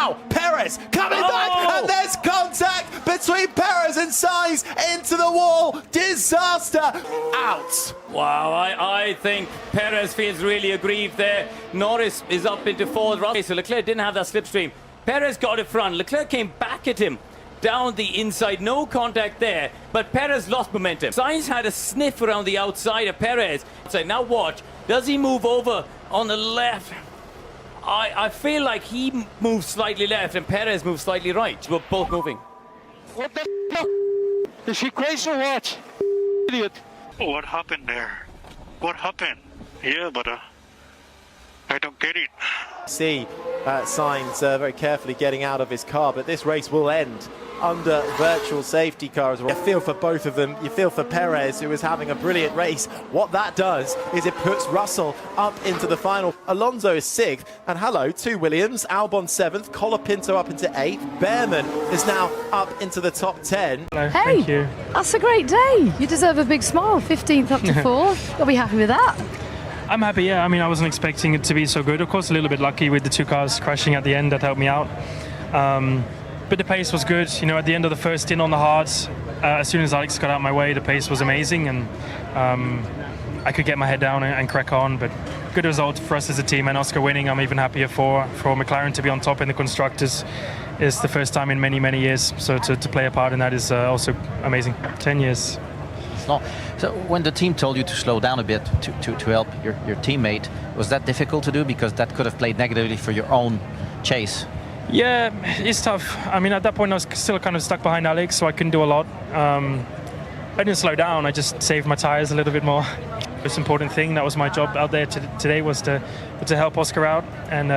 Now, Pérez coming back, and there's contact between Pérez and Sainz into the wall. Disaster. Out. Wow, I think Pérez feels really aggrieved there. Norris is up into fourth. So Leclerc didn't have that slipstream. Pérez got it front. Leclerc came back at him down the inside. No contact there, but Pérez lost momentum. Sainz had a sniff around the outside of Pérez. So now watch. Does he move over on the left? I feel like he moves slightly left and Pérez moves slightly right. We're both moving. What the f***? Is she crazy or what? Idiot. What happened there? What happened? Yeah, but I don't get it. See Sainz very carefully getting out of his car, but this race will end under virtual safety car as well. You feel for both of them. You feel for Pérez, who is having a brilliant race. What that does is it puts Russell up into the final. Alonso is 6th, and hello to Williams. Albon 7th, Colapinto up into 8th. Behrman is now up into the top 10. Hello, hey, thank you. That's a great day. You deserve a big smile. 15th up to 4th. You'll be happy with that. I'm happy, yeah. I mean, I wasn't expecting it to be so good. Of course, a little bit lucky with the two cars crashing at the end. That helped me out. But the pace was good. You know, at the end of the first stint on the hards, as soon as Alex got out of my way, the pace was amazing, and I could get my head down and crack on. But good result for us as a team, and Oscar winning. I'm even happier for McLaren to be on top in the constructors. It's the first time in many, many years. So to play a part in that is also amazing. 10 years. So when the team told you to slow down a bit to help your teammate, was that difficult to do, because that could have played negatively for your own chase? Yeah, it's tough. I mean, at that point I was still kind of stuck behind Alex, so I couldn't do a lot. I didn't slow down, I just saved my tires a little bit more. The most important thing, that was my job out there today, was to help Oscar out, and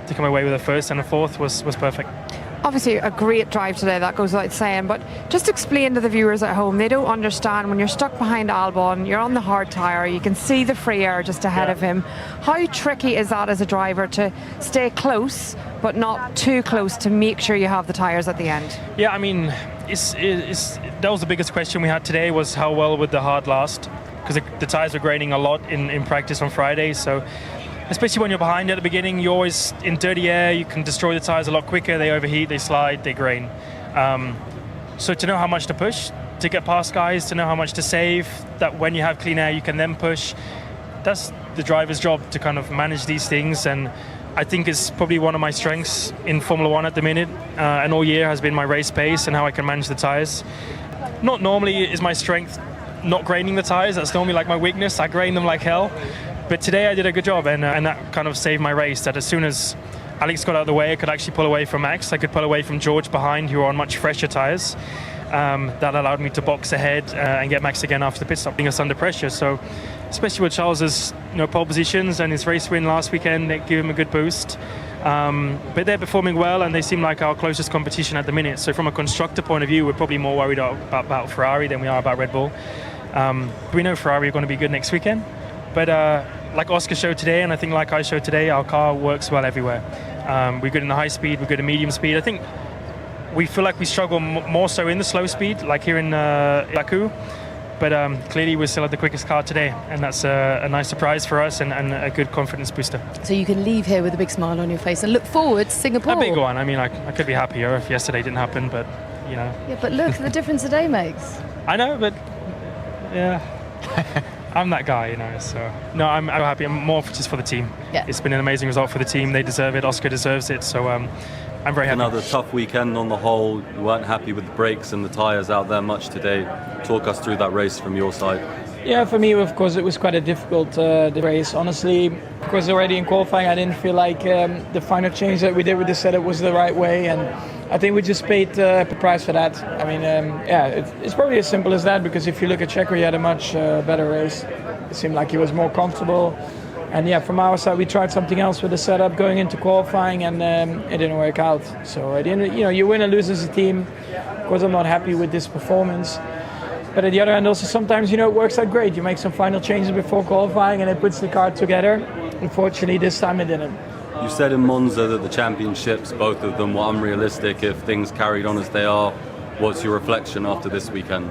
to come away with a first and a fourth was perfect. Obviously a great drive today, that goes without saying, but just explain to the viewers at home, they don't understand when you're stuck behind Albon, you're on the hard tyre, you can see the free air just ahead of him. How tricky is that as a driver to stay close but not too close to make sure you have the tyres at the end? Yeah, I mean, that was the biggest question we had today, was how well would the hard last, because the tyres were graining a lot in practice on Friday. So especially when you're behind at the beginning, you're always in dirty air, you can destroy the tyres a lot quicker, they overheat, they slide, they grain. So to know how much to push, to get past guys, to know how much to save, that when you have clean air you can then push, that's the driver's job, to kind of manage these things. And I think it's probably one of my strengths in Formula One at the minute, and all year has been my race pace and how I can manage the tyres. Not normally is my strength not graining the tyres, that's normally like my weakness, I grain them like hell. But today I did a good job, and that kind of saved my race, that as soon as Alex got out of the way, I could actually pull away from Max, I could pull away from George behind, who are on much fresher tyres. That allowed me to box ahead and get Max again after the pit stop, putting us under pressure. So especially with Charles's pole positions and his race win last weekend, they give him a good boost. But they're performing well, and they seem like our closest competition at the minute. So from a constructor point of view, we're probably more worried about Ferrari than we are about Red Bull. We know Ferrari are going to be good next weekend. But like Oscar showed today, and I think like I showed today, our car works well everywhere. We're good in the high speed, we're good in medium speed. I think we feel like we struggle more so in the slow speed, like here in Baku. But clearly we're still at the quickest car today, and that's a nice surprise for us and a good confidence booster. So you can leave here with a big smile on your face and look forward to Singapore. A big one. I mean, I could be happier if yesterday didn't happen, but you know. Yeah, but look at the difference a day makes. I know, but yeah. I'm that guy, so no, I'm happy. I'm more just for the team. Yeah. It's been an amazing result for the team. They deserve it. Oscar deserves it. So I'm very happy. Another tough weekend on the whole. You weren't happy with the brakes and the tyres out there much today. Talk us through that race from your side. Yeah, for me, of course, it was quite a difficult race. Honestly, because already in qualifying, I didn't feel like the final change that we did with the setup was the right way, and I think we just paid the price for that. I mean, it's probably as simple as that, because if you look at Checo, he had a much better race. It seemed like he was more comfortable. And yeah, from our side, we tried something else with the setup going into qualifying, and it didn't work out. So at the end, you win and lose as a team. Of course, I'm not happy with this performance. But at the other end, also sometimes, it works out great. You make some final changes before qualifying, and it puts the car together. Unfortunately, this time it didn't. You said in Monza that the championships, both of them, were unrealistic if things carried on as they are. What's your reflection after this weekend?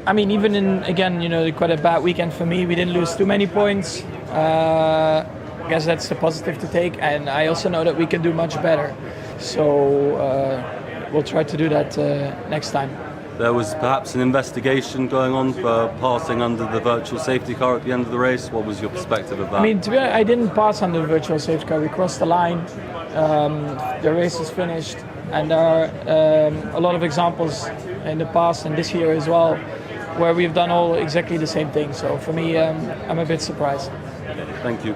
I mean, even in, again, quite a bad weekend for me. We didn't lose too many points. I guess that's the positive to take. And I also know that we can do much better. So we'll try to do that next time. There was perhaps an investigation going on for passing under the virtual safety car at the end of the race. What was your perspective of that? I mean, to be honest, I didn't pass under the virtual safety car. We crossed the line. The race is finished, and there are a lot of examples in the past and this year as well where we've done all exactly the same thing. So for me, I'm a bit surprised. Thank you.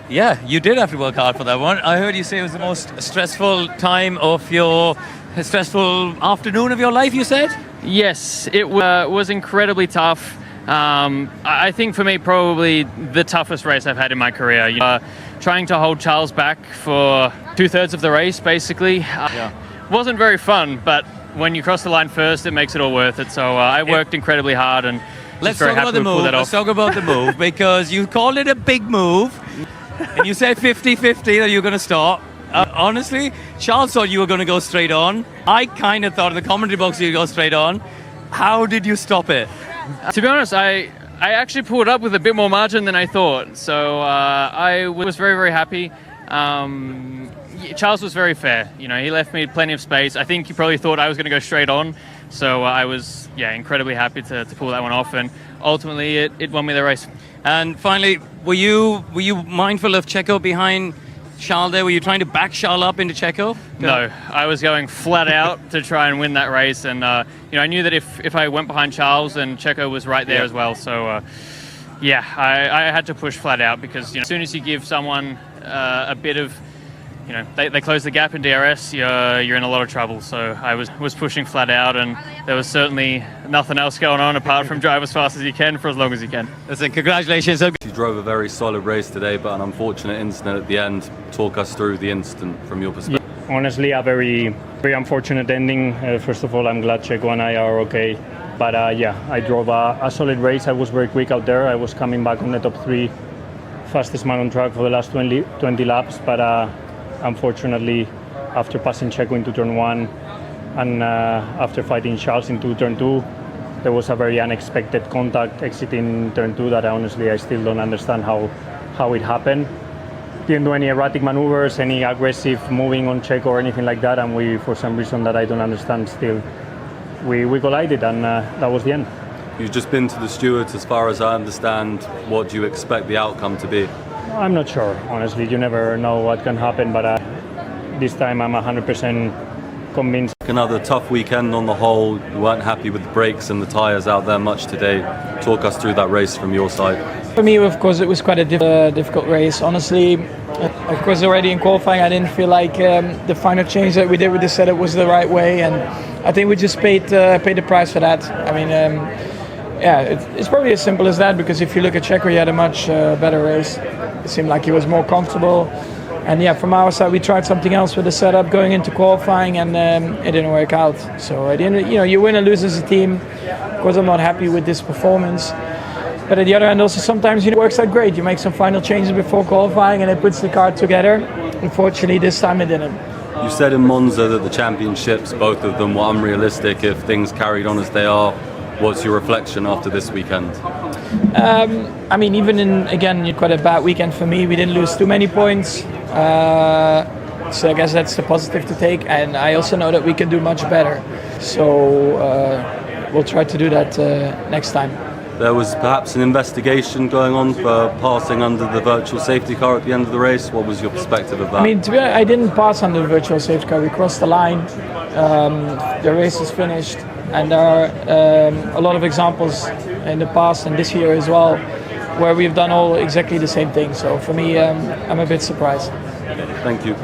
Yeah, you did have to work hard for that one. I heard you say it was the most stressful time of your stressful afternoon of your life, you said? Yes, it was incredibly tough. I think for me, probably the toughest race I've had in my career. Trying to hold Charles back for 2/3 of the race, basically, wasn't very fun. But when you cross the line first, it makes it all worth it. So I worked incredibly hard, and let's talk about the move. Let's talk about the move, because you called it a big move, and you said 50-50 that you were going to start. Honestly, Charles thought you were going to go straight on. I kind of thought in the commentary box you'd go straight on. How did you stop it? To be honest, I actually pulled up with a bit more margin than I thought. So I was very, very happy. Charles was very fair. You know, he left me plenty of space. I think he probably thought I was going to go straight on. So I was, incredibly happy to pull that one off. And ultimately, it won me the race. And finally, were you mindful of Checo behind Charles there? Were you trying to back Charles up into Checo? No, I was going flat out to try and win that race, and I knew that if I went behind Charles, then Checo was right there as well. So I had to push flat out, because as soon as you give someone a bit of, they close the gap in DRS, you're in a lot of trouble. So I was pushing flat out, and there was certainly nothing else going on apart from drive as fast as you can for as long as you can. Listen, congratulations. You drove a very solid race today, but an unfortunate incident at the end. Talk us through the incident from your perspective. Honestly, a very, very unfortunate ending. First of all, I'm glad Checo and I are okay. But I drove a solid race. I was very quick out there. I was coming back on the top 3, fastest man on track for the last 20 laps. But unfortunately, after passing Checo into turn 1 and after fighting Charles into turn 2, there was a very unexpected contact exiting turn 2 that I still don't understand how it happened. Didn't do any erratic maneuvers, any aggressive moving on Checo or anything like that, and we, for some reason that I don't understand still, we collided, and that was the end. You've just been to the stewards, as far as I understand. What do you expect the outcome to be? I'm not sure, honestly. You never know what can happen, but this time I'm 100% convinced. Another tough weekend on the whole. You weren't happy with the brakes and the tyres out there much today. Talk us through that race from your side. For me, of course, it was quite a difficult race. Honestly, of course, already in qualifying, I didn't feel like the final change that we did with the setup was the right way, and I think we just paid the price for that. I mean, it's probably as simple as that, because if you look at Checo, he had a much better race. It seemed like he was more comfortable. And from our side, we tried something else with the setup going into qualifying, and it didn't work out. So at the end, you win and lose as a team. Of course, I'm not happy with this performance. But at the other hand, also sometimes it works out great. You make some final changes before qualifying, and it puts the car together. Unfortunately, this time it didn't. You said in Monza that the championships, both of them, were unrealistic if things carried on as they are. What's your reflection after this weekend? I mean, even in quite a bad weekend for me. We didn't lose too many points. So I guess that's the positive to take. And I also know that we can do much better. So we'll try to do that next time. There was perhaps an investigation going on for passing under the virtual safety car at the end of the race. What was your perspective of that? I mean, to be honest, I didn't pass under the virtual safety car. We crossed the line. The race is finished. And there are a lot of examples in the past and this year as well where we've done all exactly the same thing. So for me, I'm a bit surprised. Thank you.